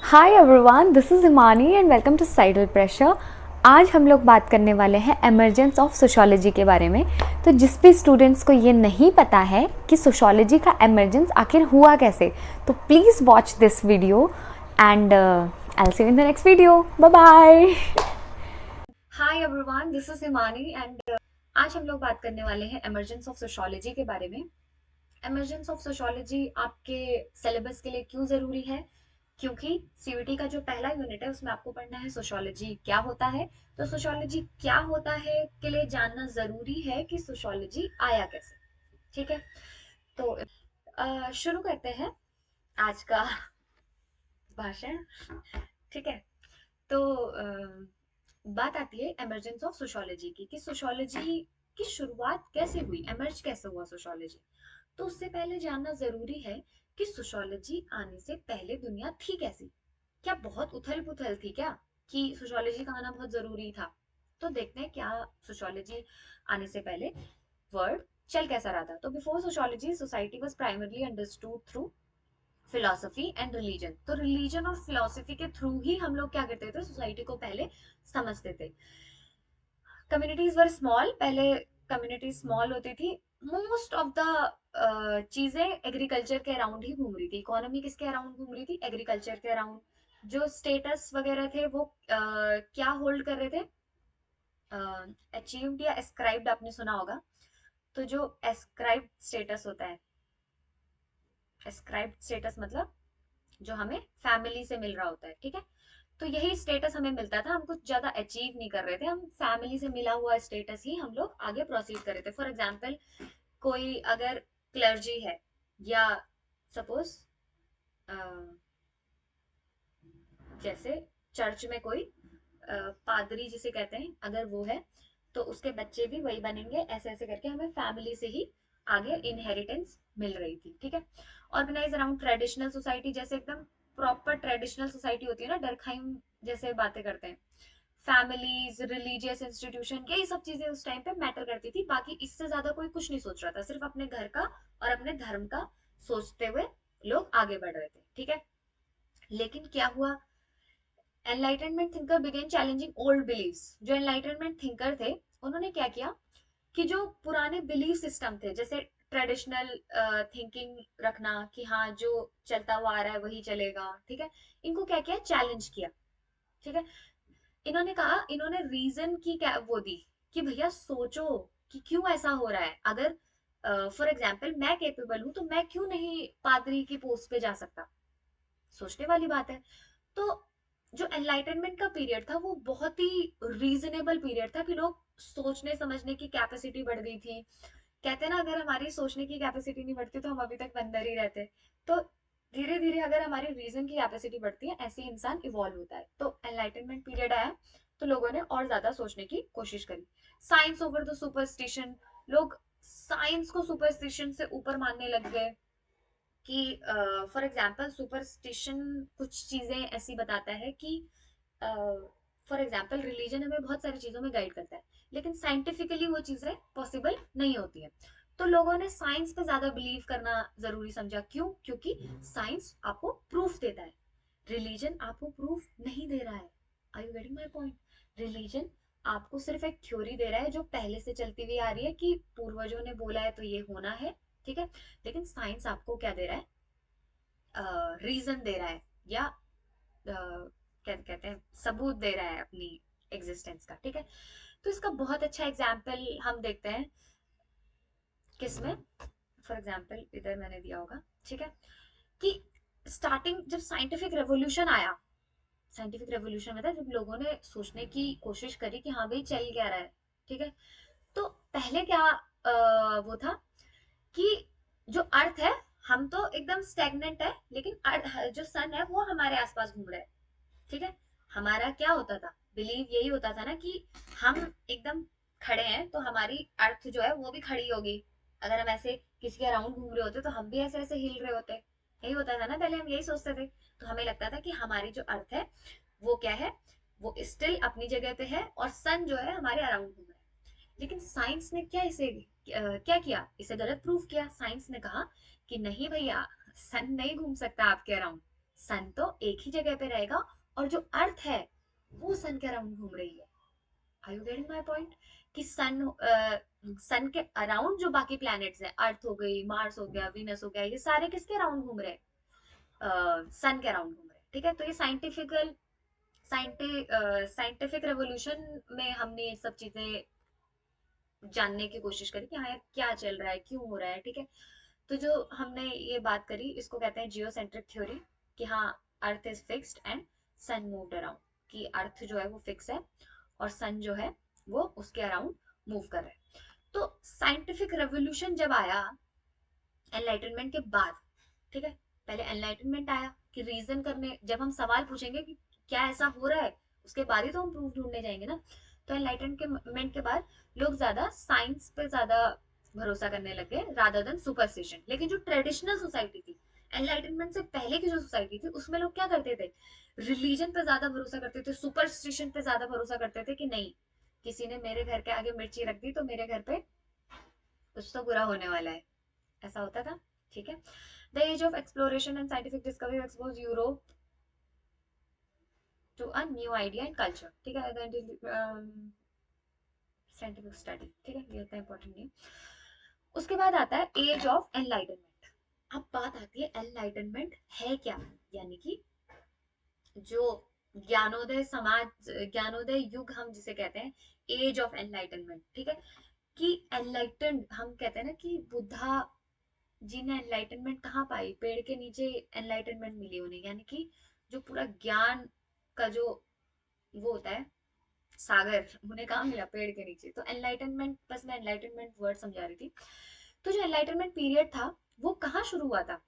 Hi everyone, this is Himani and welcome to sidle pressure. आज हम लोग बात करने वाले हैं एमर्जेंस ऑफ सोशियोलॉजी के बारे में। तो जिस भी स्टूडेंट्स को ये नहीं पता है कि सोशियोलॉजी का एमर्जेंस आखिर हुआ कैसे, तो please watch this video and I will see you in the next video. Bye bye. Hi everyone, this is Himani and आज हम लोग बात करने वाले हैं एमर्जेंस ऑफ सोशियोलॉजी के बारे में। एमर्जेंस ऑफ सोशियोलॉजी आपके सिलेबस के लिए क्यों ज़रूरी है? क्योंकि सीयूटी का जो पहला यूनिट है उसमें आपको पढ़ना है सोशियोलॉजी क्या होता है। तो सोशियोलॉजी क्या होता है के लिए जानना ज़रूरी है कि सोशियोलॉजी आया कैसे। ठीक है, तो शुरू करते हैं आज का भाषण। ठीक है, तो बात आती है एमर्जेंस ऑफ सोशियोलॉजी की कि सोशियोलॉजी की शुरुआत कैसे हुई, एमर्ज कैसे हुआ सोशियोलॉजी। तो उससे पहले जानना जरूरी है कि सोशियोलॉजी आने से पहले दुनिया थी कैसी। क्या बहुत उथल पुथल थी क्या कि सोशियोलॉजी का आना बहुत जरूरी था? तो देखते हैं क्या सोशियोलॉजी आने से पहले वर्ल्ड चल कैसा रहा था। तो before sociology society was primarily understood through philosophy and religion. तो रिलीजन और फिलोसफी के थ्रू ही हम लोग क्या करते थे, सोसाइटी को पहले समझते थे। कम्युनिटीज वर स्मॉल, पहले कम्युनिटी स्मॉल होती थी। मोस्ट ऑफ द चीजें एग्रीकल्चर के अराउंड ही घूम रही थी। इकोनॉमी किसके अराउंड घूम रही थी? एग्रीकल्चर के अराउंड। जो स्टेटस वगैरह थे वो क्या होल्ड कर रहे थे? अचीव्ड या एस्क्राइब्ड, आपने सुना होगा। तो जो एस्क्राइब्ड स्टेटस होता है, एस्क्राइब्ड स्टेटस मतलब जो हमें फैमिली से मिल रहा होता है, ठीक है। तो यही स्टेटस हमें मिलता था, हम कुछ ज्यादा अचीव नहीं कर रहे थे, हम फैमिली से मिला हुआ स्टेटस ही हम लोग आगे प्रोसीड कर रहे थे। फॉर एग्जाम्पल, कोई अगर क्लर्जी है या सपोज जैसे चर्च में कोई पादरी जिसे कहते हैं, अगर वो है तो उसके बच्चे भी वही बनेंगे। ऐसे ऐसे करके हमें फैमिली से ही आगे इनहेरिटेंस मिल रही थी, ठीक है। ऑर्गेनाइज अराउंड ट्रेडिशनल सोसाइटी, जैसे एकदम प्रॉपर ट्रेडिशनल सोसाइटी होती है ना, डरखाइम जैसे बातें करते हैं। फैमिलीज, रिलीजियस इंस्टीट्यूशन, यही सब चीजें उस टाइम पे मैटर करती थी। बाकी इससे ज्यादा कोई कुछ नहीं सोच रहा था, सिर्फ अपने घर का और अपने धर्म का सोचते हुए लोग आगे बढ़ रहे थे, ठीक है। लेकिन क्या हुआ? Enlightenment thinker began challenging old beliefs. जो एनलाइटनमेंट थिंकर थे उन्होंने क्या किया कि जो पुराने बिलीफ सिस्टम थे, जैसे ट्रेडिशनल थिंकिंग रखना कि हाँ जो चलता हुआ आ रहा है वही चलेगा, ठीक है, इनको क्या किया? चैलेंज किया, ठीक है। इन्होंने कहा, इन्होंने रीजन की क्या वो दी कि भैया सोचो कि क्यों ऐसा हो रहा है। अगर फॉर एग्जाम्पल मैं केपेबल हूं तो मैं क्यों नहीं पादरी की पोस्ट पे जा सकता? सोचने वाली बात है। तो जो एनलाइटनमेंट का पीरियड था वो बहुत ही रीजनेबल पीरियड था कि लोग सोचने समझने की कैपेसिटी बढ़ गई थी। कहते हैं ना, अगर हमारी सोचने की कैपेसिटी नहीं बढ़ती तो हम अभी तक बंदर ही रहते। तो धीरे धीरे अगर हमारी रीजन की कैपेसिटी बढ़ती है, ऐसे ही इंसान इवॉल्व होता है। तो एनलाइटनमेंट पीरियड आया तो लोगों ने और ज्यादा सोचने की कोशिश करी। साइंस ओवर द सुपरस्टिशन, लोग साइंस को सुपरस्टिशन से ऊपर मानने लग गए। कि फॉर एग्जाम्पल सुपरस्टिशन कुछ चीजें ऐसी बताता है कि फॉर एग्जाम्पल रिलीजन हमें बहुत सारी चीजों में गाइड करता है, लेकिन साइंटिफिकली वो चीजें पॉसिबल नहीं होती है। तो लोगों ने साइंस पे ज्यादा बिलीव करना जरूरी समझा। क्यों? क्योंकि साइंस आपको प्रूफ देता है, रिलीजन आपको प्रूफ नहीं दे रहा है। Are you getting my point? Religion आपको सिर्फ एक थ्योरी दे रहा है जो पहले से चलती हुई आ रही है कि पूर्वजों ने बोला है तो ये होना है, ठीक है। लेकिन साइंस आपको क्या दे रहा है? रीजन दे रहा है, या क्या कहते हैं, सबूत दे रहा है अपनी एग्जिस्टेंस का, ठीक है। तो इसका बहुत अच्छा एग्जाम्पल हम देखते हैं किसमें? फॉर एग्जाम्पल इधर मैंने दिया होगा, ठीक है, कि स्टार्टिंग जब साइंटिफिक रेवोल्यूशन आया, साइंटिफिक रेवोल्यूशन में था जब लोगों ने सोचने की कोशिश करी कि हाँ भाई चल क्या रहा है, ठीक है। तो पहले क्या वो था कि जो अर्थ है, हम तो एकदम स्टेगनेंट है, लेकिन जो सन है वो हमारे आसपास घूम रहा है, ठीक है। हमारा क्या होता था? बिलीव यही होता था ना कि हम एकदम खड़े हैं तो हमारी अर्थ जो है वो भी खड़ी होगी। अगर हम ऐसे किसी के अराउंड घूम रहे होते तो हम भी ऐसे ऐसे हिल रहे होते। यही होता था ना, पहले हम यही सोचते थे। तो हमें लगता था कि हमारी जो अर्थ है वो क्या है, वो स्टिल अपनी जगह पे है और सन जो है हमारे अराउंड घूम रहा है। लेकिन साइंस ने क्या इसे क्या किया? इसे गलत प्रूफ किया। साइंस ने कहा कि नहीं भैया, सन नहीं घूम सकता आपके अराउंड, सन तो एक ही जगह पे रहेगा, और जो अर्थ है वो सन के अराउंड घूम रही है। Are you getting my point? कि सन के अराउंड जो बाकी प्लैनेट्स हैं, अर्थ हो गई, मार्स हो गया, वीनस हो गया, ये सारे किसके अराउंड घूम रहे हैं? सन के अराउंड घूम रहे हैं। ठीक है, तो ये साइंटिफिक रेवोल्यूशन में हमने ये सब चीजें जानने की कोशिश करी कि हाँ यार क्या चल रहा है, क्यों हो रहा है। ठीक है, तो जो हमने ये बात करी इसको कहते हैं जियोसेंट्रिक थ्योरी, कि हाँ earth is fixed and sun moved around, कि अर्थ जो है वो फिक्स है और सन जो है वो उसके अराउंड मूव कर रहा है। तो साइंटिफिक रेवोल्यूशन जब आया एनलाइटनमेंट के बाद, ठीक है, पहले एनलाइटनमेंट आया कि रीजन करने, जब हम सवाल पूछेंगे कि क्या ऐसा हो रहा है, उसके बाद ही तो हम प्रूफ ढूंढने जाएंगे ना। तो एनलाइटनमेंट के बाद लोग ज्यादा साइंस पे ज्यादा भरोसा करने लगे रादर देन सुपरस्टिशन। लेकिन जो ट्रेडिशनल सोसाइटी थी, एनलाइटनमेंट से पहले की जो सोसाइटी थी, उसमें लोग क्या करते थे? रिलीजन पे ज्यादा भरोसा करते थे, सुपरस्टिशन पे ज्यादा भरोसा करते थे कि नहीं, किसी ने मेरे घर के आगे मिर्ची रख दी तो मेरे घर पे कुछ तो बुरा होने वाला है, ऐसा होता था। ठीक है, the age of exploration and scientific discovery expose Europe to a new idea and culture. ठीक है, साइंटिफिक स्टडी, ठीक है, ये इतना इंपॉर्टेंट नहीं। उसके बाद आता है एज ऑफ एनलाइटनमेंट। अब बात आती है एनलाइटनमेंट है क्या, यानी कि जो ज्ञानोदय समाज, ज्ञानोदय युग हम जिसे कहते हैं, एज ऑफ एनलाइटनमेंट। ठीक है, कि एनलाइटन हम कहते हैं ना कि बुद्धा जी ने एनलाइटनमेंट कहाँ पाई? पेड़ के नीचे एनलाइटनमेंट मिली उन्हें, यानी कि जो पूरा ज्ञान का जो वो होता है सागर, उन्हें कहाँ मिला? पेड़ के नीचे। तो एनलाइटनमेंट, बस मैं एनलाइटनमेंट वर्ड समझा रही थी। तो जो एनलाइटनमेंट पीरियड था वो कहाँ शुरू हुआ था?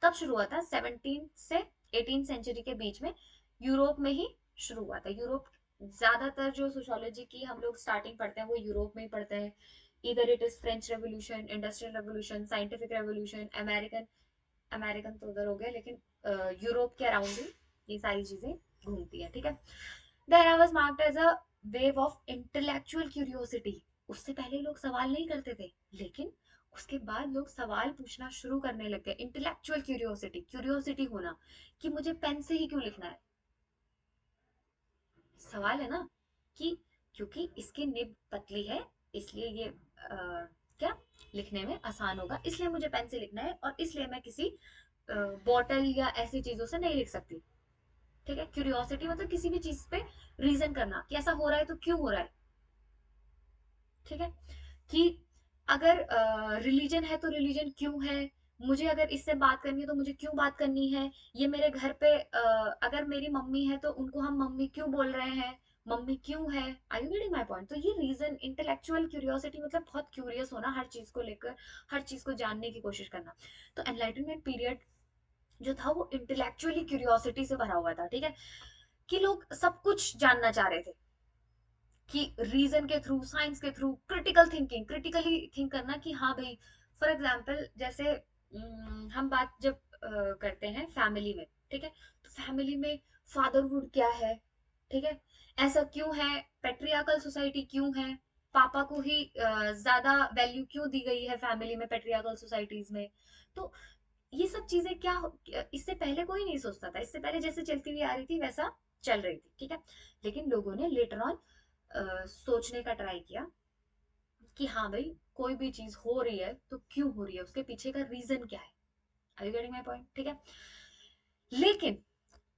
कब शुरू हुआ था? 17 से 18 सेंचुरी के बीच में यूरोप में ही शुरू हुआ था। यूरोप, ज्यादातर जो सोशियोलॉजी की हम लोग स्टार्टिंग पढ़ते हैं वो यूरोप में ही पढ़ते हैं। इधर it is French revolution, industrial revolution, scientific revolution, American, American तो उधर हो गया, लेकिन यूरोप के अराउंड ही ये सारी चीजें घूमती है। ठीक है, the era was marked as a wave of intellectual curiosity। उससे पहले लोग सवाल नहीं करते थे, लेकिन उसके बाद लोग सवाल पूछना शुरू करने लग गए। इंटेलेक्चुअल क्यूरियोसिटी, क्यूरियोसिटी होना कि मुझे पेन से ही क्यों लिखना है। सवाल है ना कि क्योंकि इसकी निब पतली है, इसलिए ये क्या लिखने में आसान होगा, इसलिए मुझे पेन से लिखना है, और इसलिए मैं किसी बॉटल या ऐसी चीजों से नहीं लिख सकती। ठीक है, क्यूरियोसिटी मतलब किसी भी चीज पे रीजन करना कि ऐसा हो रहा है तो क्यों हो रहा है। ठीक है, कि अगर रिलीजन है तो रिलीजन क्यों है, मुझे अगर इससे बात करनी है तो मुझे क्यों बात करनी है, ये मेरे घर पे अगर मेरी मम्मी है तो उनको हम मम्मी क्यों बोल रहे हैं, मम्मी क्यों है। आई यू गेटिंग माई पॉइंट? तो ये रीजन, इंटेलेक्चुअल क्यूरियोसिटी मतलब बहुत क्यूरियस होना, हर चीज को लेकर, हर चीज को जानने की कोशिश करना। तो एनलाइटनमेंट पीरियड जो था वो इंटेलेक्चुअली क्यूरियोसिटी से भरा हुआ था। ठीक है, कि लोग सब कुछ जानना चाह रहे थे, कि रीजन के थ्रू, साइंस के through, critical thinking, critically think करना कि हाँ भाई, फॉर एग्जाम्पल जैसे हम बात जब करते हैं फैमिली में, ठीक है, तो फैमिली में फादरहुड क्या है? ठीक है, ऐसा क्यों है? पेट्रियार्कल सोसाइटी क्यों है? पापा को ही ज्यादा वैल्यू क्यों दी गई है फैमिली में, पेट्रियार्कल सोसाइटीज में? तो ये सब चीजें इससे पहले कोई नहीं सोचता था, इससे पहले जैसे चलती हुई आ रही थी वैसा चल रही थी। ठीक है, लेकिन लोगों ने लेटर ऑन सोचने का ट्राई किया कि हाँ भाई, कोई भी चीज हो रही है तो क्यों हो रही है, उसके पीछे का रीजन क्या है। Are you getting my point? ठीक है, लेकिन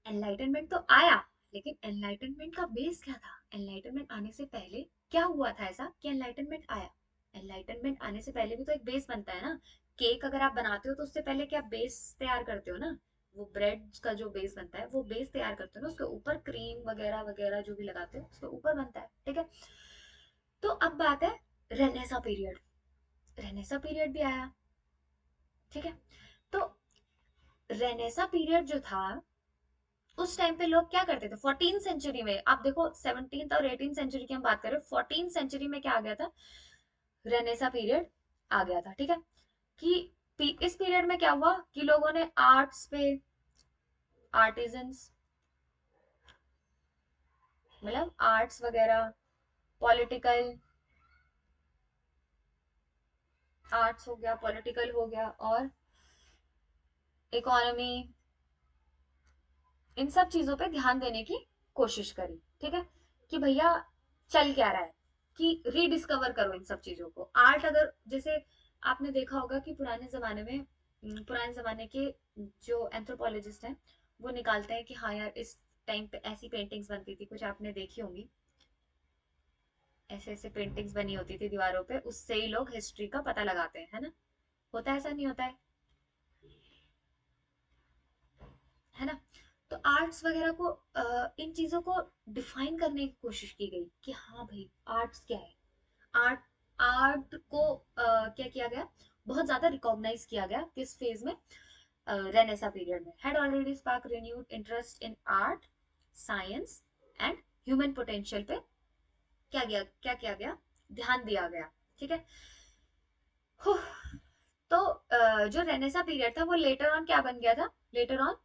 एनलाइटनमेंट तो आया, लेकिन एनलाइटनमेंट का बेस क्या था? एनलाइटनमेंट आने से पहले क्या हुआ था ऐसा कि एनलाइटनमेंट आया? एनलाइटनमेंट आने से पहले भी तो एक बेस बनता है ना। केक अगर आप बनाते हो तो उससे पहले क्या बेस तैयार करते हो ना, वो ब्रेड का जो बेस बनता है वो बेस तैयार करते हो ना, उसके ऊपर क्रीम वगैरह वगैरह जो भी लगाते हो उसके ऊपर बनता है। ठीक है, तो अब बात है रेनेसा पीरियड। रेनेसा पीरियड भी आया। ठीक है, तो रेनेसा पीरियड जो था, उस टाइम पे लोग क्या करते थे? 14 सेंचुरी में, आप देखो 17th और 18 सेंचुरी की हम बात करें, 14 सेंचुरी में क्या आ गया था? रेनेसा पीरियड आ गया था। ठीक है, कि इस पीरियड में क्या हुआ कि लोगों ने आर्ट्स पे, आर्टिजन्स, मतलब आर्ट्स वगैरह, पॉलिटिकल, आर्ट्स हो गया, पॉलिटिकल हो गया, और इकोनॉमी, इन सब चीजों पे ध्यान देने की कोशिश करी, ठीक है, कि भैया चल क्या रहा है, कि रीडिस्कवर करो इन सब चीजों को। आर्ट अगर जैसे आपने देखा होगा कि पुराने जमाने में पुराने जमाने के जो एंथ्रोपोलॉजिस्ट हैं वो निकालते हैं कि हाँ यार इस टाइम पे ऐसी पेंटिंग्स बनती थी, कुछ आपने देखी होंगी, ऐसे ऐसे पेंटिंग्स बनी होती थी दीवारों पे, उससे ही लोग हिस्ट्री का पता लगाते हैं, है ना? होता है, ऐसा नहीं होता है ना? तो आर्ट्स वगैरह को इन चीजों को डिफाइन करने की कोशिश की गई कि हाँ भाई आर्ट्स क्या है। आर्ट आर्ट को क्या किया गया, बहुत ज्यादा रिकॉग्नाइज किया गया किस फेज में, रेनेसा पीरियड में। Had already spark renewed interest in art, science and human potential पे क्या किया गया, ध्यान दिया गया, ठीक है। हुफ, तो जो रेनेसा पीरियड था वो लेटर ऑन क्या बन गया था, लेटर ऑन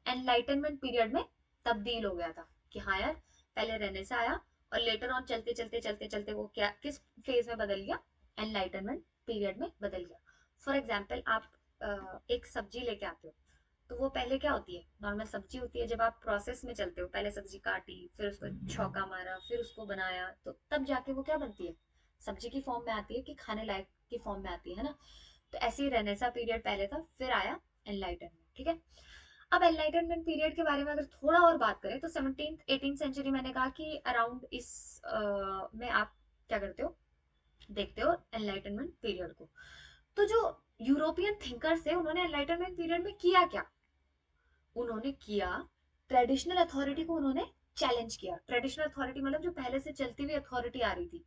एनलाइटनमेंट पीरियड में तब्दील हो गया था, कि हाँ यार पहले रेनेसा आया और लेटर ऑन चलते चलते चलते चलते वो क्या किस फेज में बदल गया, एनलाइटनमेंट पीरियड में बदल गया। फॉर एग्जाम्पल आप एक सब्जी लेके आते हो, तो वो पहले क्या होती है, नॉर्मल सब्जी होती है, जब आप प्रोसेस में चलते हो पहले सब्जी काटी, फिर उसको छौका मारा, फिर उसको बनाया, तो तब जाके वो क्या बनती है, सब्जी की फॉर्म में आती है, कि खाने लायक की फॉर्म में आती है ना? तो ऐसे ही रेनेसा पीरियड पहले था, फिर आया एनलाइटनमेंट, ठीक है। अब एनलाइटनमेंट पीरियड के बारे में अगर थोड़ा और बात करें तो 17th 18th सेंचुरी, मैंने कहा कि अराउंड इस में आप क्या करते हो, देखते हो एनलाइटनमेंट पीरियड को। तो जो यूरोपियन थिंकर्स थे उन्होंने एनलाइटनमेंट पीरियड में किया क्या, उन्होंने किया, ट्रेडिशनल अथॉरिटी को उन्होंने चैलेंज किया। ट्रेडिशनल अथॉरिटी मतलब जो पहले से चलती हुई अथॉरिटी आ रही थी,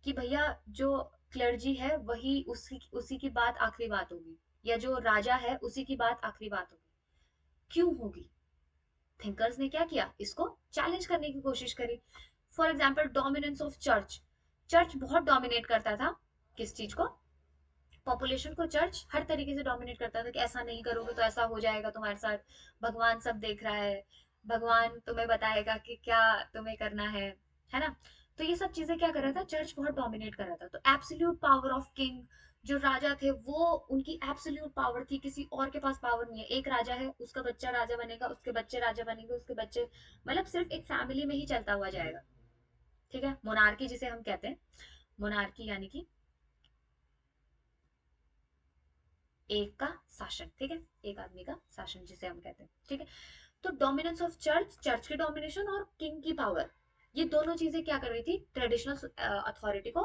कि भैया जो क्लर्जी है वही उसी उसी की बात आखिरी बात होगी, या जो राजा है उसी की बात आखिरी बात होगी, क्यों होगी? थिंकर्स ने क्या किया, इसको चैलेंज करने की कोशिश करी। For example dominance of church, church बहुत डोमिनेट करता था किस चीज को, पॉपुलेशन को। चर्च हर तरीके से डोमिनेट करता था कि ऐसा नहीं करोगे तो ऐसा हो जाएगा तुम्हारे साथ, भगवान सब देख रहा है, भगवान तुम्हें बताएगा कि क्या तुम्हें करना है ना? तो ये सब चीजें क्या कर रहा था, चर्च बहुत डोमिनेट कर रहा था। तो एब्सोल्यूट पावर ऑफ किंग, जो राजा थे वो, उनकी एब्सोल्यूट पावर थी, किसी और के पास पावर नहीं है। एक राजा है, उसका बच्चा राजा बनेगा, उसके बच्चे राजा बनेंगे, उसके बच्चे, मतलब सिर्फ एक फैमिली में ही चलता हुआ जाएगा, ठीक है। मोनार्की जिसे हम कहते हैं, मोनार्की यानी कि एक का शासन, ठीक है, एक आदमी का शासन जिसे हम कहते हैं, ठीक है। तो डोमिनेंस ऑफ चर्च, चर्च की डोमिनेशन और किंग की पावर, ये दोनों चीजें क्या कर रही थी, ट्रेडिशनल अथॉरिटी को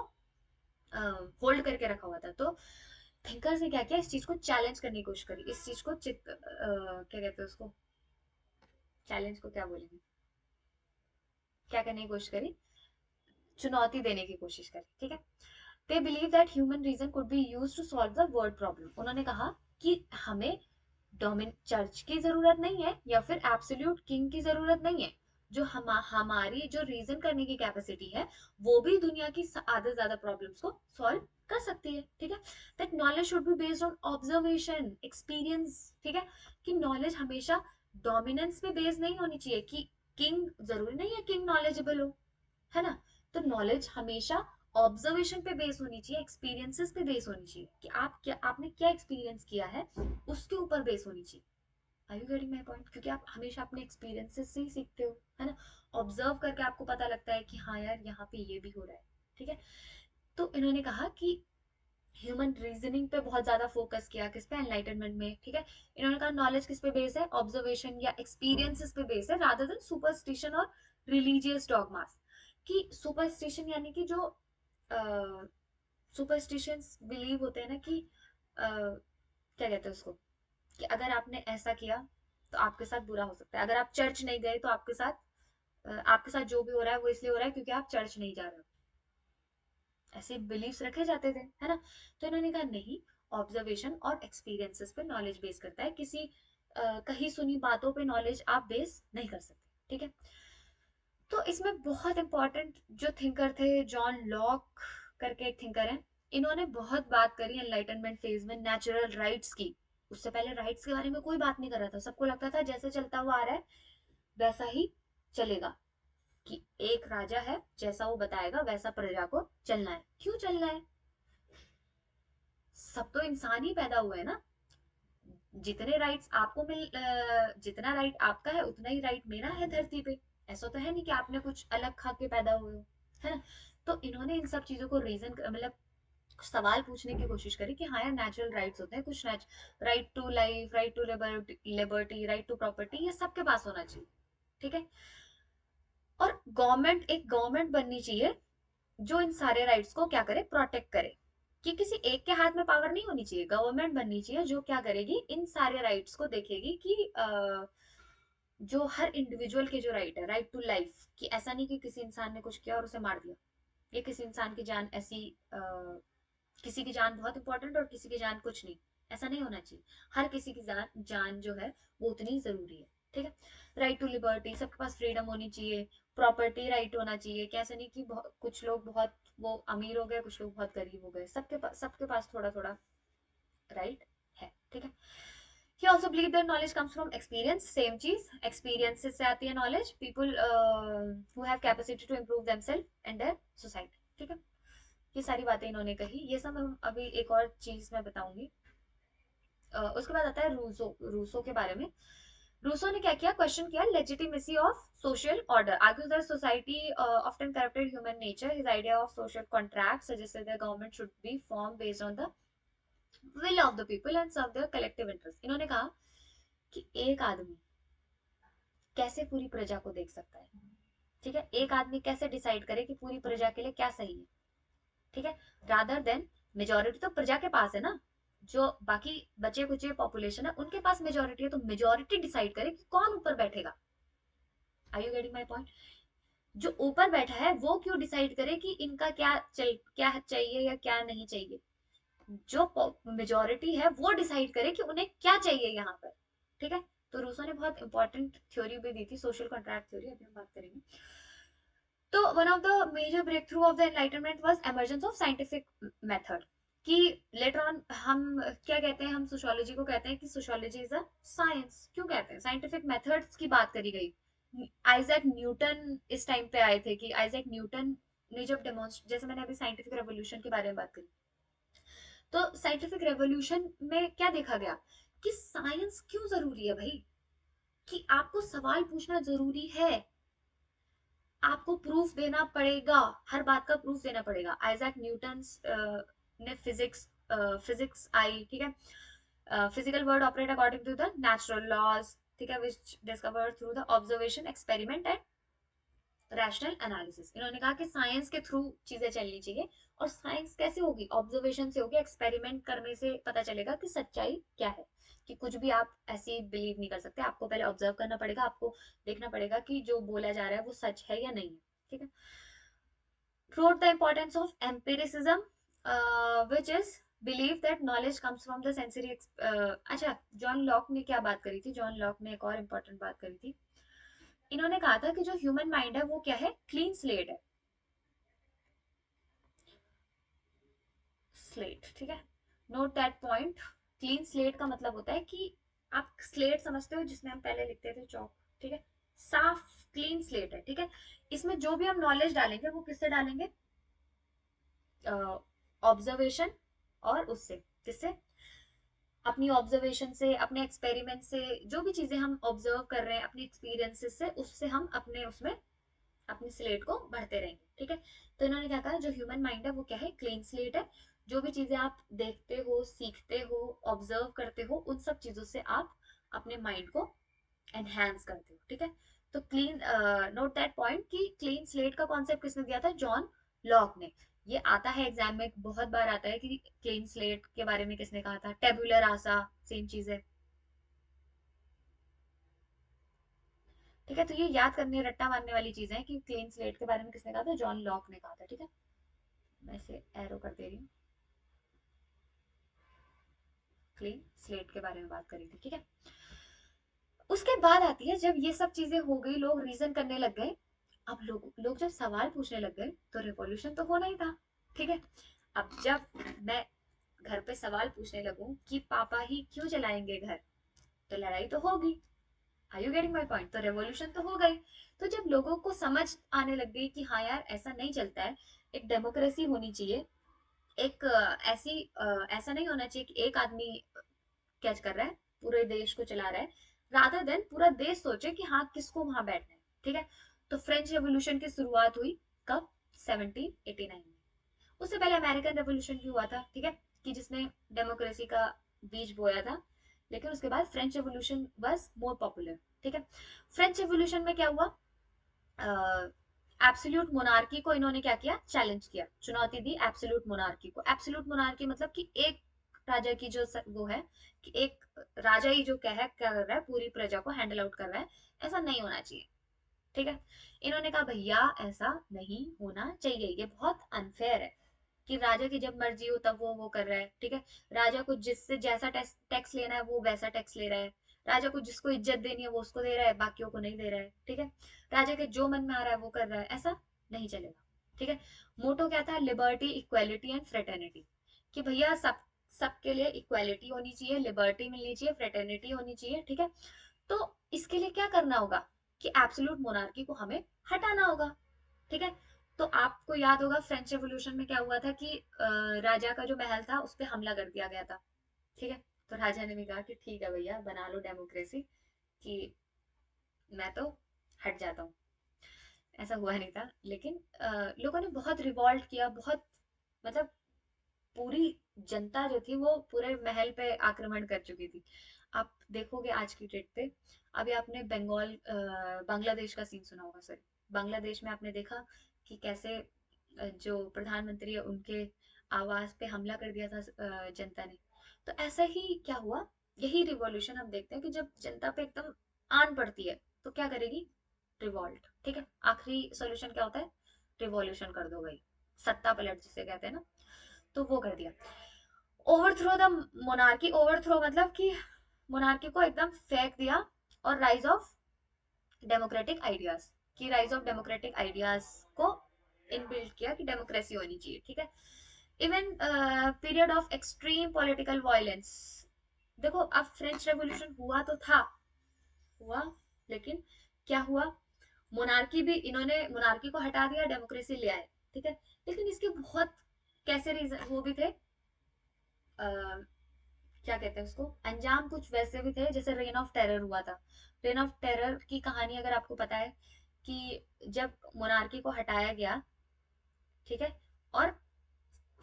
होल्ड करके रखा हुआ था। तो थिंकर्स ने क्या किया, इस चीज को चैलेंज करने की कोशिश करी, इस चीज को क्या कहते हैं उसको, चैलेंज को क्या बोलेंगे, क्या करने की कोशिश करी, चुनौती देने की कोशिश करी, ठीक है। They believe that human reason could be use to solve the world problem. उन्होंने कहा कि हमें डोमिन चर्च की जरूरत नहीं है या फिर एब्सोल्यूट किंग की जरूरत नहीं है, जो हमारी जो रीजन करने की कैपेसिटी है वो भी दुनिया की आधे ज्यादा प्रॉब्लम्स को सॉल्व कर सकती है, ठीक है। That knowledge should be based on observation experience, ठीक है, कि नॉलेज हमेशा डोमिनेंस पे बेस्ड नहीं होनी चाहिए, कि किंग जरूरी नहीं है किंग नॉलेजेबल हो, है ना? तो नॉलेज हमेशा ऑब्जर्वेशन पे बेस होनी चाहिए, एक्सपीरियंसेस पे बेस होनी चाहिए, कि आपने क्या एक्सपीरियंस किया है उसके ऊपर बेस होनी चाहिए। Are you getting my point? क्योंकि आप हमेशा अपने एक्सपीरियंसेस से ही सीखते हो, है ना? ऑब्जर्व करके आपको पता लगता है कि हाँ यार यहाँ पे ये भी हो रहा है, ठीक है। तो इन्होंने कहा कि ह्यूमन रीजनिंग पे बहुत ज्यादा फोकस किया, किस पे, एनलाइटनमेंट में, ठीक है। इन्होंने कहा नॉलेज किस पे बेस है, ऑब्जर्वेशन या एक्सपीरियंसेस पे बेस है, रादर देन सुपरस्टिशन और रिलीजियस डॉगमास। कि सुपरस्टिशन यानी कि जो सुपरस्टिशंस बिलीव होते हैं ना, कि क्या कहते हैं उसको, कि अगर आपने ऐसा किया तो आपके साथ बुरा हो सकता है, अगर आप चर्च नहीं गए तो आपके साथ जो भी हो रहा है वो इसलिए हो रहा है क्योंकि आप चर्च नहीं जा रहे हो, ऐसे बिलीव्स रखे जाते थे, है ना? तो इन्होंने कहा नहीं, ऑब्जर्वेशन और एक्सपीरियंसेस पे नॉलेज बेस करता है, किसी कहीं सुनी बातों पे नॉलेज आप बेस नहीं कर सकते, ठीक है। तो इसमें बहुत इंपॉर्टेंट जो थिंकर थे, जॉन लॉक करके एक थिंकर है, इन्होंने बहुत बात करी एनलाइटनमेंट फेज में नेचुरल राइट्स की। उससे पहले राइट्स के बारे में कोई बात नहीं कर रहा था, सबको लगता था जैसे चलता हुआ आ रहा है वैसा ही चलेगा, कि एक राजा है, जैसा वो बताएगा वैसा प्रजा को चलना है। क्यों चलना है, सब तो इंसान ही पैदा हुए हैं ना, जितने राइट्स आपको जितना राइट आपका है उतना ही राइट मेरा है धरती पे। ऐसा तो है नहीं कि आपने कुछ अलग खा के पैदा हुए हो, है ना। तो इन्होंने इन सब चीजों को रीजन मतलब सवाल पूछने की कोशिश करी कि हाँ यार नेचुरल राइट्स होते हैं कुछ, right to life, right to liberty, right to property, ये सबके पास होना चाहिए, ठीक है। और गवर्नमेंट, एक गवर्नमेंट बननी चाहिए जो इन सारे राइट्स को क्या करे, प्रोटेक्ट करे। कि किसी एक के हाथ में पावर नहीं होनी चाहिए, गवर्नमेंट बननी चाहिए जो क्या करेगी, इन सारे राइट्स को देखेगी कि जो हर इंडिविजुअल के जो राइट है, राइट टू लाइफ, कि ऐसा नहीं कि किसी इंसान ने कुछ किया और उसे मार दिया, ये किसी इंसान की जान ऐसी किसी की जान बहुत इंपॉर्टेंट और किसी की जान कुछ नहीं, ऐसा नहीं होना चाहिए। हर किसी की जान जान जो है वो उतनी जरूरी है, ठीक है। राइट टू लिबर्टी, सबके पास फ्रीडम होनी चाहिए। प्रॉपर्टी राइट होना चाहिए, कैसे नहीं कि कुछ लोग बहुत वो अमीर हो गए, कुछ लोग बहुत गरीब हो गए, सबके पास थोड़ा थोड़ा राइट है, ठीक है। He also believed that knowledge comes from experience, same चीज, experiences से आती है knowledge, people who have capacity to improve themselves and their society, ठीक है। ये सारी बातें इन्होंने कही, ये सब हम अभी एक और चीज मैं बताऊंगी। उसके बाद आता है रूसो, रूसो के बारे में। रूसो ने क्या किया, क्वेश्चन किया legitimacy of social order, argues that society often corrupted human nature. His idea of social contract suggested that government should be formed based on the will of the people and serve their collective interest. इन्होंने कहा कि एक आदमी कैसे पूरी प्रजा को देख सकता है, ठीक है। एक आदमी कैसे डिसाइड करे कि पूरी प्रजा के लिए क्या सही है, ठीक है। रादर देन, मेजोरिटी तो प्रजा के पास है ना, जो बाकी बचे कुचे पॉपुलेशन है उनके पास मेजोरिटी है, तो मेजोरिटी डिसाइड करे कि कौन ऊपर बैठेगा। Are you getting my point. जो ऊपर बैठा है वो क्यों डिसाइड करे कि इनका क्या चाहिए या क्या नहीं चाहिए। जो मेजोरिटी है वो डिसाइड करे कि उन्हें क्या चाहिए यहाँ पर, ठीक है। तो रूसो ने बहुत इंपॉर्टेंट थ्योरी भी दी थी, सोशल कॉन्ट्रैक्ट थ्योरी, अभी हम बात करेंगे। तो one of the major breakthrough of the enlightenment was emergence of scientific method. कि लेटर ऑन हम क्या कहते हैं, हम सोशियोलॉजी को कहते हैं कि सोशियोलॉजी इज अ साइंस, क्यों कहते हैं, साइंटिफिक मेथड्स की बात करी गई। आइजैक न्यूटन इस टाइम पे आए थे, कि आइजैक न्यूटन ने जब डेमोन्स्ट्रेट, जैसे मैंने अभी साइंटिफिक रेवोल्यूशन के बारे में बात करी, तो साइंटिफिक रेवोल्यूशन में क्या देखा गया कि साइंस क्यों जरूरी है भाई, कि आपको सवाल पूछना जरूरी है, आपको प्रूफ देना पड़ेगा, हर बात का प्रूफ देना पड़ेगा। आइजैक न्यूटन ने फिजिक्स आई, ठीक है। Physical world operate according to the natural laws, ठीक है, which discovered through the observation, experiment and rational analysis. इन्होंने कहा कि साइंस के थ्रू चीजें चलनी चाहिए, और साइंस कैसे होगी, ऑब्जर्वेशन से होगी, एक्सपेरिमेंट करने से पता चलेगा कि सच्चाई क्या है। कि कुछ भी आप ऐसे ही बिलीव नहीं कर सकते, आपको पहले ऑब्जर्व करना पड़ेगा, आपको देखना पड़ेगा कि जो बोला जा रहा है वो सच है या नहीं है, ठीक है। Proved the importance of empiricism, which is belief that knowledge comes from the sensory अच्छा, जॉन लॉक ने क्या बात करी थी, जॉन लॉक ने एक और इम्पोर्टेंट बात करी थी। इन्होंने कहा था कि जो ह्यूमन माइंड है वो क्या है, क्लीन स्लेट है, स्लेट, ठीक है। Note that point. Clean slate का मतलब होता है कि आप स्लेट समझते हो जिसमें हम पहले लिखते थे चौक, ठीक है, साफ क्लीन स्लेट है, ठीक है। इसमें जो भी हम नॉलेज डालेंगे वो किससे डालेंगे, ऑब्जर्वेशन, और उससे किससे, अपनी ऑब्जर्वेशन से, अपने एक्सपेरिमेंट से, जो भी चीजें हम ऑब्जर्व कर रहे हैं अपनी एक्सपीरियंसेस से, उससे हम अपने उसमें अपनी स्लेट को बढ़ते रहेंगे, ठीक है। तो इन्होंने क्या कहा, जो ह्यूमन माइंड है वो क्या है, क्लीन स्लेट है। जो भी चीजें आप देखते हो, सीखते हो, ऑब्जर्व करते हो, उन सब चीजों से आप अपने माइंड को एनहेंस करते हो, ठीक है। तो क्लीन, नोट दैट पॉइंट कि क्लीन स्लेट का कॉन्सेप्ट किसने दिया था, जॉन लॉक ने। ये आता है एग्जाम में बहुत बार आता है कि क्लीन स्लेट के बारे में किसने कहा था, टेबुलर आसा, सेम चीज है, ठीक है। तो ये याद करने, रट्टा मारने वाली चीजें हैं कि क्लीन स्लेट के बारे में किसने कहा था, जॉन लॉक ने कहा था, ठीक है। मैं इसे एरो कर दे रही हूँ, क्लीन स्लेट के बारे में बात करी थी, ठीक है। उसके बाद आती है, जब ये सब चीजें हो गई, लोग रीजन करने लग गए, अब लोग लोग जब सवाल पूछने लग गए तो रेवोल्यूशन तो होना ही था, ठीक है। अब जब मैं घर पे सवाल पूछने लगूं कि पापा ही क्यों चलाएंगे घर, तो लड़ाई तो होगी। Are you getting my point. तो रेवोल्यूशन तो हो गई। तो जब लोगों को समझ आने लग गई कि हाँ यार ऐसा नहीं चलता है, एक डेमोक्रेसी होनी चाहिए, एक ऐसा नहीं होना चाहिए कि एक आदमी कैच कर रहा है, पूरे देश को चला रहा है, रादर देन पूरा देश सोचे कि हाँ किसको वहां बैठना है। ठीक है, तो फ्रेंच रेवोल्यूशन की शुरुआत हुई कब? 1789 में। उससे पहले अमेरिकन रेवोल्यूशन भी हुआ था, ठीक है, कि जिसने डेमोक्रेसी का बीज बोया था, लेकिन उसके बाद French revolution was more popular. ठीक है, फ्रेंच रेवोल्यूशन में क्या हुआ? एब्सोल्यूट मोनार्की को इन्होंने क्या किया? चैलेंज किया, चुनौती दी एब्सोल्यूट मोनार्की को। एब्सोल्यूट मोनार्की मतलब कि एक राजा की जो वो है कि एक राजा ही जो क्या कर रहा है, पूरी प्रजा को हैंडल आउट कर रहा है, ऐसा नहीं होना चाहिए। ठीक है, इन्होंने कहा भैया ऐसा नहीं होना चाहिए, ये बहुत अनफेयर है कि राजा की जब मर्जी हो तब वो कर रहा है। ठीक है, राजा को जिससे जैसा टैक्स लेना है वो वैसा टैक्स ले रहा है, राजा को जिसको इज्जत देनी है वो उसको दे रहा है, बाकियों को नहीं दे रहा है। ठीक है, राजा के जो मन में आ रहा है वो कर रहा है, ऐसा नहीं चलेगा। ठीक है, मोटो क्या था? लिबर्टी, इक्वालिटी एंड फ्रेटर्निटी, कि भैया सबके लिए इक्वालिटी होनी चाहिए, लिबर्टी मिलनी चाहिए, फ्रेटर्निटी होनी चाहिए। ठीक है, तो इसके लिए क्या करना होगा कि एब्सोल्यूट मोनार्की को हमें हटाना होगा। ठीक है, तो आपको याद होगा फ्रेंच रेवोल्यूशन में क्या हुआ था कि राजा का जो महल था उस पर हमला कर दिया गया था। ठीक है, तो राजा ने भी कहा कि ठीक है भैया बना लो डेमोक्रेसी, कि मैं तो हट जाता हूँ। ऐसा हुआ नहीं था, लेकिन लोगों ने बहुत रिवॉल्ट किया, बहुत, मतलब पूरी जनता जो थी वो पूरे महल पे आक्रमण कर चुकी थी। आप देखोगे आज की डेट पे, अभी आपने बांग्लादेश का सीन सुना होगा सर। बांग्लादेश में आपने देखा कि कैसे जो प्रधानमंत्री है उनके आवास पे हमला कर दिया था जनता ने। तो ऐसा ही क्या हुआ, यही रिवॉल्यूशन हम देखते हैं कि जब जनता पे एकदम आन पड़ती है तो क्या करेगी? रिवॉल्ट। ठीक है, आखिरी सॉल्यूशन क्या होता है? रिवॉल्यूशन कर दो भाई, सत्ता पलट जिसे कहते हैं ना, तो वो कर दिया। ओवरथ्रो द मोनार्की, ओवरथ्रो मतलब कि मोनार्की को एकदम फेंक दिया, और राइज ऑफ डेमोक्रेटिक आइडियाज, की राइज ऑफ डेमोक्रेटिक आइडियाज को इनबिल्ट किया कि डेमोक्रेसी होनी चाहिए। ठीक है, even period of extreme political violence. देखो अब फ्रेंच रेवोल्यूशन हुआ तो था, हुआ, लेकिन क्या हुआ? मोनार्की भी, इन्होंने मोनार्की को हटा दिया, डेमोक्रेसी ले आए। ठीक है, लेकिन इसके बहुत कैसे रीजन वो भी थे, क्या कहते हैं उसको, अंजाम कुछ वैसे भी थे, जैसे रेन ऑफ टेरर हुआ था। रेन ऑफ टेरर की कहानी अगर आपको पता है, कि जब मोनार्की को हटाया गया, ठीक है, और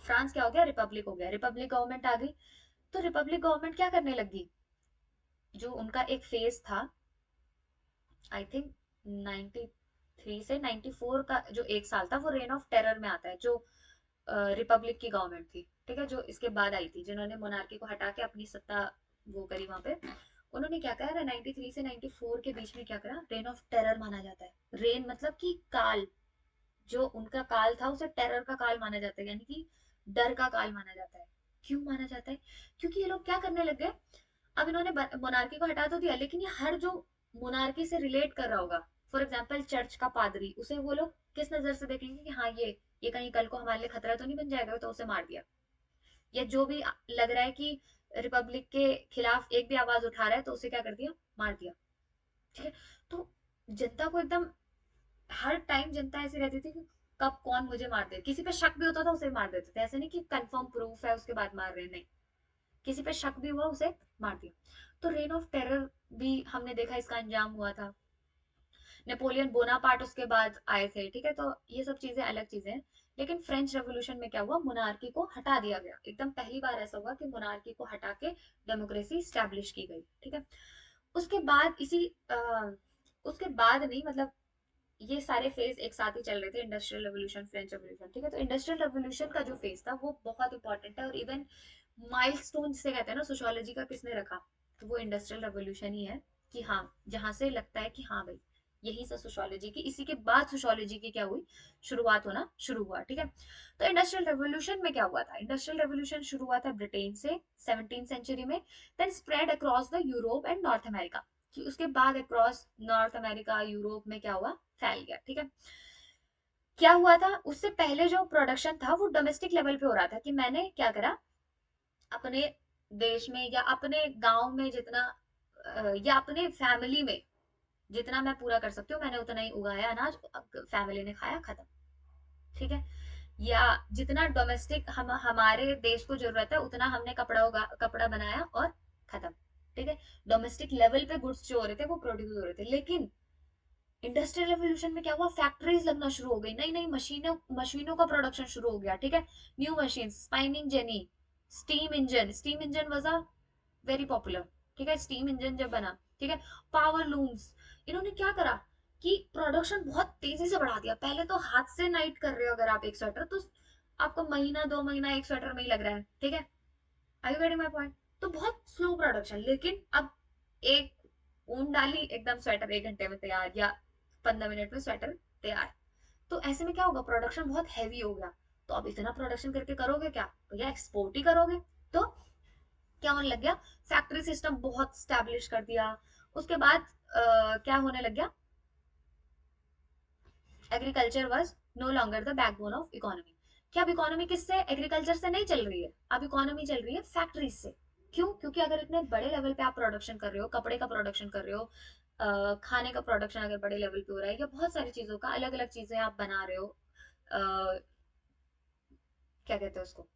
फ्रांस क्या हो गया? रिपब्लिक हो गया, रिपब्लिक गवर्नमेंट आ गई। तो रिपब्लिक गवर्नमेंट क्या करने लगी? जो उनका एक फेज था, आई थिंक 93 से 94 का जो एक साल था, वो रेन ऑफ टेरर में आता है, जो रिपब्लिक की गवर्नमेंट थी। ठीक है, जो इसके बाद आई थी, जिन्होंने मोनार्की को हटा के अपनी सत्ता वो करी वहां पे, उन्होंने क्या करा? 93 से 94 के बीच में क्या करा? रेन ऑफ टेरर माना जाता है। रेन मतलब कि काल, जो उनका काल था उसे टेरर का काल माना जाता है, यानी कि डर का काल माना जाता है। क्यों माना जाता है? क्योंकि ये लोग क्या करने लग गए, अब इन्होंने मोनार्की को हटा तो दिया, लेकिन ये हर जो मोनार्की से रिलेट कर रहा होगा, फॉर एग्जाम्पल चर्च का पादरी, उसे वो लोग किस नजर से देखेंगे कि हाँ ये कहीं कल को हमारे लिए खतरा तो नहीं बन जाएगा, तो उसे मार दिया। या जो भी लग रहा है कि रिपब्लिक के खिलाफ एक भी आवाज उठा रहा है, तो उसे क्या कर दिया? मार दिया। ठीक है, तो जनता को एकदम, हर टाइम जनता ऐसी रहती थी कि कब कौन मुझे मार दे, किसी पे शक भी होता था उसे मार देते थे, ऐसे नहीं कि कंफर्म प्रूफ है उसके बाद मार रहे हैं, नहीं, किसी पे शक भी हुआ उसे मार दिया। तो रेन ऑफ टेरर भी हमने देखा, इसका अंजाम हुआ था। नेपोलियन बोनापार्ट उसके बाद आए थे। ठीक है, तो ये सब चीजें अलग चीजें हैं, लेकिन फ्रेंच रेवोल्यूशन में क्या हुआ? मोनार्की को हटा दिया गया, एकदम पहली बार ऐसा हुआ कि मोनार्की को हटा के डेमोक्रेसी स्टैब्लिश की गई। ठीक है, उसके बाद उसके बाद नहीं, मतलब ये सारे फेज एक साथ ही चल रहे थे, इंडस्ट्रियल रेवोल्यूशन, फ्रेंच रेवोल्यूशन। ठीक है, तो इंडस्ट्रियल रेवोल्यूशन का जो फेज था वो बहुत इंपॉर्टेंट है, और इवन माइलस्टोन जिसे कहते हैं ना सोशियोलॉजी का, किसने रखा? तो वो इंडस्ट्रियल रेवोल्यूशन ही है, कि हाँ, जहां से लगता है कि हाँ भाई यही से सोशियोलॉजी की, इसी के बाद सोशियोलॉजी की क्या हुई? शुरुआत होना शुरू हुआ। ठीक है, तो इंडस्ट्रियल रेवोल्यूशन में क्या हुआ था? इंडस्ट्रियल रेवोल्यूशन शुरू हुआ था ब्रिटेन से 17th सेंचुरी में, then spread across the Europe and North America, कि उसके बाद अक्रॉस नॉर्थ अमेरिका, यूरोप में क्या हुआ? फैल गया। ठीक है, क्या हुआ था? उससे पहले जो प्रोडक्शन था वो डोमेस्टिक लेवल पे हो रहा था, कि मैंने क्या करा, अपने देश में या अपने गांव में जितना या अपने फैमिली में जितना मैं पूरा कर सकती हूँ, मैंने उतना ही उगाया अनाज, फैमिली ने खाया, खत्म। ठीक है, या जितना डोमेस्टिक हमारे देश को जरूरत है उतना हमने कपड़ा बनाया और खत्म। ठीक है, डोमेस्टिक लेवल पे गुड्स जो हो रहे थे वो प्रोड्यूस हो रहे थे। लेकिन इंडस्ट्रियल रेवोल्यूशन में क्या हुआ, फैक्ट्रीज लगना शुरू हो गई, नई नई मशीनों मशीनों का प्रोडक्शन शुरू हो गया। ठीक है, new machine, spinning jenny, steam engine was a very popular. ठीक है, स्टीम इंजन जब बना, ठीक है, पावर लूम्स, इन्होंने क्या करा कि प्रोडक्शन बहुत तेजी से बढ़ा दिया। पहले तो हाथ से नाइट कर रहे हो अगर आप एक स्वेटर, तो आपको महीना 2 महीना एक स्वेटर में ही लग रहा है। ठीक है, आई यू गेटिंग माय पॉइंट? तो बहुत स्लो प्रोडक्शन, लेकिन अब एक ऊन डाली, एकदम स्वेटर 1 घंटे में तैयार, या 15 मिनट में स्वेटर तैयार। तो ऐसे में क्या होगा, प्रोडक्शन बहुत हैवी हो गया। तो अब इतना प्रोडक्शन करके करोगे क्या भैया, एक्सपोर्ट ही करोगे। तो क्या होने लग गया, फैक्ट्री सिस्टम बहुत स्टैब्लिश कर दिया। उसके बाद क्या होने लग गया, agriculture was no longer the backbone of economy. क्या अब इकोनॉमी किससे, एग्रीकल्चर से नहीं चल रही है, अब इकोनॉमी चल रही है फैक्ट्रीज से। क्यों? क्योंकि अगर इतने बड़े लेवल पे आप प्रोडक्शन कर रहे हो, कपड़े का प्रोडक्शन कर रहे हो, खाने का प्रोडक्शन अगर बड़े लेवल पे हो रहा है, या बहुत सारी चीजों का अलग अलग चीजें आप बना रहे हो, क्या कहते हैं उसको,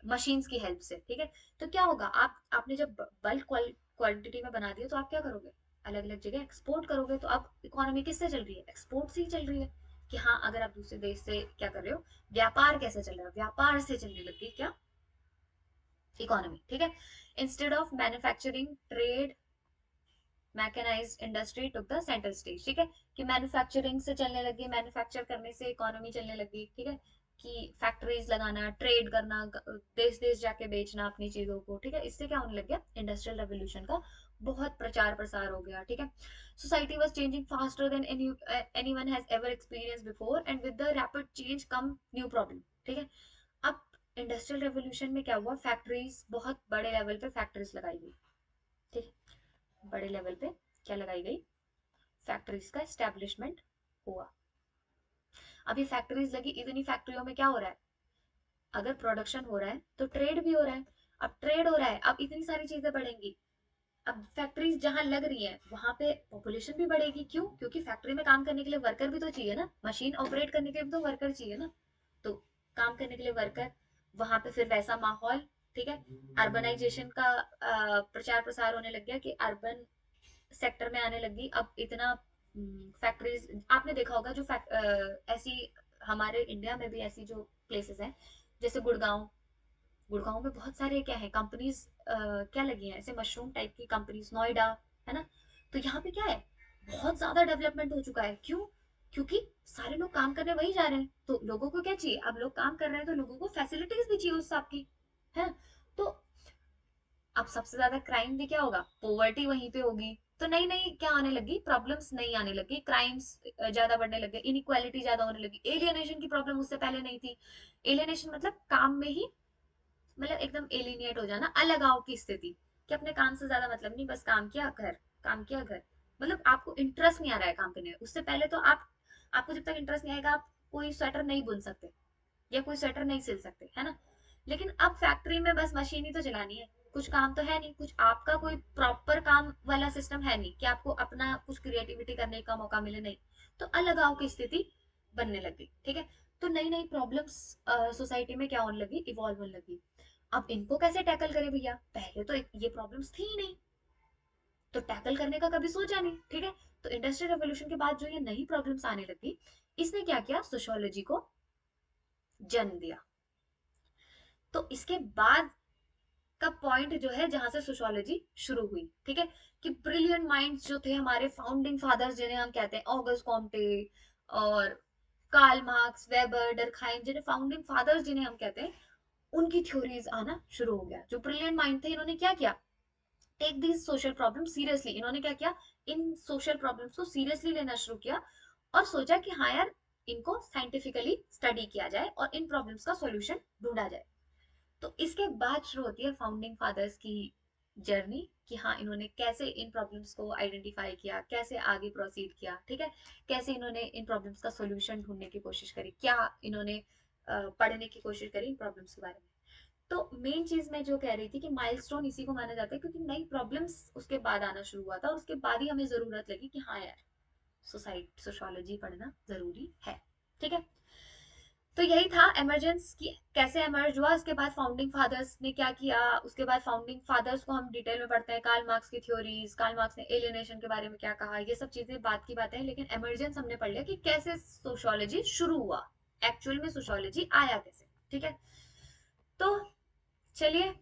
मशीन्स की हेल्प से। ठीक है, तो क्या होगा, आपने जब बल्क क्वांटिटी में बना दिया, तो आप क्या करोगे, अलग अलग जगह एक्सपोर्ट करोगे। तो अब इकोनॉमी किससे चल रही है, एक्सपोर्ट से ही चल रही है। कि हाँ, अगर आप दूसरे देश से क्या कर रहे हो, व्यापार कैसे चल रहा है, व्यापार से चलने लग गई क्या, इकोनॉमी। ठीक है, instead of manufacturing, trade, mechanised industry took the centre stage. ठीक है, कि मैन्युफैक्चरिंग से चलने लगी, मैन्युफैक्चर करने से इकोनॉमी चलने लगी। ठीक है, कि फैक्ट्रीज लगाना, ट्रेड करना, देश देश जाके बेचना अपनी चीजों को। ठीक है, इससे क्या होने लग गया, इंडस्ट्रियल रेवोल्यूशन का बहुत प्रचार प्रसार हो गया। ठीक है, society was changing faster than anyone has ever experience before, and with the rapid change come new problem. ठीक है, अब इंडस्ट्रियल रेवोल्यूशन में क्या हुआ, फैक्ट्रीज, बहुत बड़े लेवल पे फैक्ट्रीज लगाई गई। ठीक है, बड़े लेवल पे क्या लगाई गई, फैक्ट्रीज का एस्टेब्लिशमेंट हुआ। अभी फैक्ट्रीज लगी, इतनी फैक्ट्रियों में क्या हो रहा है, अगर प्रोडक्शन हो रहा है तो ट्रेड भी हो रहा है। अब ट्रेड हो रहा है, अब इतनी सारी चीजें बढ़ेंगी। अब फैक्ट्रीज जहां लग रही है वहां पे पॉपुलेशन भी बढ़ेगी। क्यों? क्योंकि फैक्ट्री में काम करने के लिए वर्कर भी तो चाहिए ना, मशीन ऑपरेट करने के लिए भी तो वर्कर चाहिए ना। तो काम करने के लिए वर्कर, वहां पे फिर वैसा माहौल। ठीक है, अर्बनाइजेशन का प्रचार प्रसार होने लग गया, कि अर्बन सेक्टर में आने लगी। अब इतना फैक्ट्रीज आपने देखा होगा, जो ऐसी हमारे इंडिया में भी ऐसी जो प्लेसेस हैं, जैसे गुड़गांव, गुड़गांव में बहुत सारे क्या है, कंपनीज क्या लगी हैं, ऐसे मशरूम टाइप की कंपनीज, नोएडा, है ना। तो यहाँ पे क्या है, बहुत ज्यादा डेवलपमेंट हो चुका है। क्यों? क्योंकि सारे लोग काम करने वही जा रहे हैं। तो लोगों को क्या चाहिए, अब लोग काम कर रहे हैं तो लोगों को फैसिलिटीज भी चाहिए उस हिसाब की, है। तो अब सबसे ज्यादा क्राइम भी क्या होगा, पोवर्टी वहीं पे होगी। तो नई नई क्या आने लगी, प्रॉब्लम्स नई आने लगी, क्राइम्स ज्यादा बढ़ने लगे, इनइक्वालिटी ज्यादा होने लगी, एलियनेशन की प्रॉब्लम उससे पहले नहीं थी। एलियनेशन मतलब काम में ही, मतलब एकदम एलिनिएट हो जाना, अलगाव की स्थिति, कि अपने काम से ज्यादा मतलब नहीं, बस काम किया घर, काम किया घर। मतलब आपको इंटरेस्ट नहीं आ रहा है काम करने में। उससे पहले तो आपको जब तक इंटरेस्ट नहीं आएगा, आप कोई स्वेटर नहीं बुन सकते, या कोई स्वेटर नहीं सिल सकते, है ना। लेकिन अब फैक्ट्री में बस मशीन ही तो चलानी है, कुछ काम तो है नहीं, कुछ आपका कोई प्रॉपर काम वाला सिस्टम है नहीं, कि आपको अपना कुछ क्रिएटिविटी करने का मौका मिले, नहीं। तो अलगाव की स्थिति बनने लगी। ठीक है, तो नई नई प्रॉब्लम्स सोसाइटी में क्या होने लगी, इवॉल्व होने लगी। अब इनको कैसे टैकल करें भैया, पहले तो ये प्रॉब्लम्स थी ही नहीं, तो टैकल करने का कभी सोचा नहीं। ठीक है, तो इंडस्ट्रियल रेवोल्यूशन के बाद जो ये नई प्रॉब्लम्स आने लगी, इसने क्या किया, सोशियोलॉजी को जन्म दिया। तो इसके बाद का पॉइंट जो है, जहां से सोशियोलॉजी शुरू हुई। ठीक है, कि ब्रिलियंट माइंड्स जो थे हमारे फाउंडिंग फादर्स, जिन्हें हम कहते हैं ऑगस्ट कॉम्टे और कार्ल मार्क्स, वेबर, डरखाइम, जिन्हें फाउंडिंग फादर्स जिन्हें हम कहते हैं, उनकी थ्योरीज आना शुरू हो गया। जो ब्रिलियंट माइंड थे, इन्होंने क्या किया, take these social problem seriously. इन्होंने क्या किया, इन सोशल प्रॉब्लम्स को सीरियसली लेना शुरू किया, और सोचा कि हाँ यार, इनको साइंटिफिकली स्टडी किया जाए और इन प्रॉब्लम्स का सॉल्यूशन ढूंढा जाए। तो इसके बाद शुरू होती है फाउंडिंग फादर्स की जर्नी, कि हाँ, इन्होंने कैसे इन प्रॉब्लम्स को आइडेंटिफाई किया, कैसे आगे प्रोसीड किया। ठीक है, कैसे इन्होंने इन प्रॉब्लम्स का सॉल्यूशन ढूंढने की कोशिश करी, क्या इन्होंने पढ़ने की कोशिश करी इन प्रॉब्लम्स के बारे में। तो मेन चीज मैं जो कह रही थी, कि माइलस्टोन इसी को माना जाता है, क्योंकि नई प्रॉब्लम्स उसके बाद आना शुरू हुआ था, और उसके बाद ही हमें जरूरत लगी कि हाँ यार, सोसाइटी सोशियोलॉजी पढ़ना जरूरी है। ठीक है, तो यही था एमरजेंस की कैसे एमर्ज हुआ, उसके बाद फाउंडिंग फादर्स ने क्या किया, उसके बाद फाउंडिंग फादर्स को हम डिटेल में पढ़ते हैं, कार्ल मार्क्स की थ्योरीज, कार्ल मार्क्स ने एलियनेशन के बारे में क्या कहा, ये सब चीजें बात की बातें हैं, लेकिन एमरजेंस हमने पढ़ लिया कि कैसे सोशियोलॉजी शुरू हुआ, एक्चुअल में सोशियोलॉजी आया कैसे। ठीक है, तो चलिए,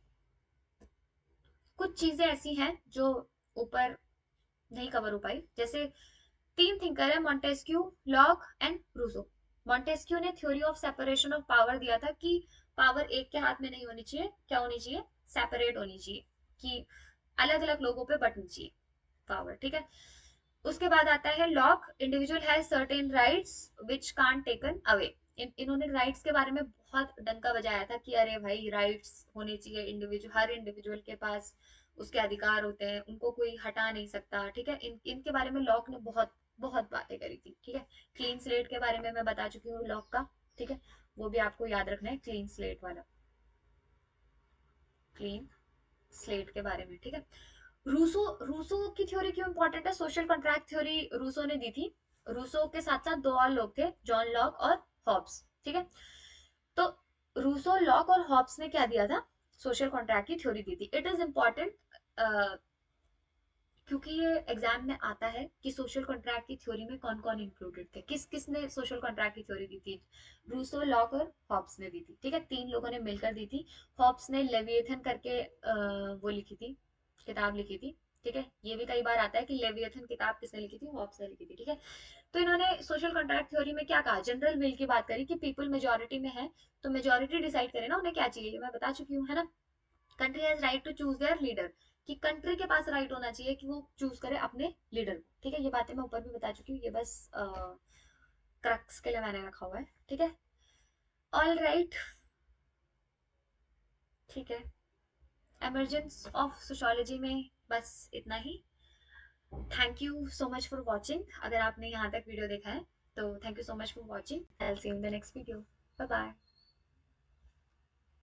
कुछ चीजें ऐसी हैं जो ऊपर नहीं कवर हो पाई, जैसे तीन थिंकर है, Montesquieu, Locke and Rousseau. Montesquieu ने theory of separation of power दिया था कि पावर एक के हाथ में नहीं होनी चाहिए, क्या होनी चाहिए, सेपरेट होनी चाहिए, कि अलग अलग लोगों पे बंटनी चाहिए पावर। ठीक है, उसके बाद आता है lock, individual has certain rights which can't taken away. इन्होंने राइट्स के बारे में बहुत डंका बजाया था कि अरे भाई राइट्स होने चाहिए, इंडिविजुअल, हर इंडिविजुअल के पास उसके अधिकार होते हैं, उनको कोई हटा नहीं सकता। ठीक है, इनके बारे में लॉक ने बहुत बहुत बातें करी थी। ठीक है, क्लीन स्लेट के बारे में मैं बता चुकी हूँ लॉक का। ठीक है, वो भी आपको याद रखना है, क्लीन स्लेट वाला, क्लीन स्लेट के बारे में। ठीक है, रूसो, रूसो की थ्योरी क्यों इंपॉर्टेंट है, सोशल कॉन्ट्रैक्ट थ्योरी रूसो ने दी थी। रूसो के साथ साथ दो और लोग थे, जॉन लॉक और हॉब्स। ठीक है, तो रूसो, लॉक और हॉब्स ने क्या दिया था, सोशल कॉन्ट्रैक्ट की थ्योरी दी थी। इट इज इंपॉर्टेंट क्योंकि ये एग्जाम में आता है कि सोशल कॉन्ट्रैक्ट की थ्योरी में कौन कौन इंक्लूडेड थे, किस किस ने सोशल कॉन्ट्रैक्ट की थ्योरी दी थी। रूसो, लॉक और हॉब्स ने दी थी। ठीक है, तीन लोगों ने मिलकर दी थी। हॉब्स ने लेविएथन करके वो लिखी थी, किताब लिखी थी। ठीक है, ये भी कई बार आता है कि लेविएथन किताब किसने लिखी थी, हॉब्स ने लिखी थी। ठीक है, तो इन्होंने सोशल कॉन्ट्रैक्ट थ्योरी में क्या कहा, जनरल विल की बात करी कि पीपल मेजोरिटी में है, तो मेजोरिटी डिसाइड करे ना उन्हें क्या चाहिए, ये मैं बता चुकी हूँ, है ना। Country has right to choose their leader, कि कंट्री के पास राइट होना चाहिए कि वो चूज करे अपने लीडर को। ठीक है, ये बातें मैं ऊपर भी बता चुकी हूँ, ये बस क्रक्स के लिए मैंने रखा हुआ है। ठीक है, ऑल राइट, ठीक है, एमरजेंस ऑफ सोशोलॉजी में बस इतना ही। Thank you so much for watching, अगर आपने यहाँ तक वीडियो देखा है तो thank you so much for watching, I will see you in the next video, bye bye.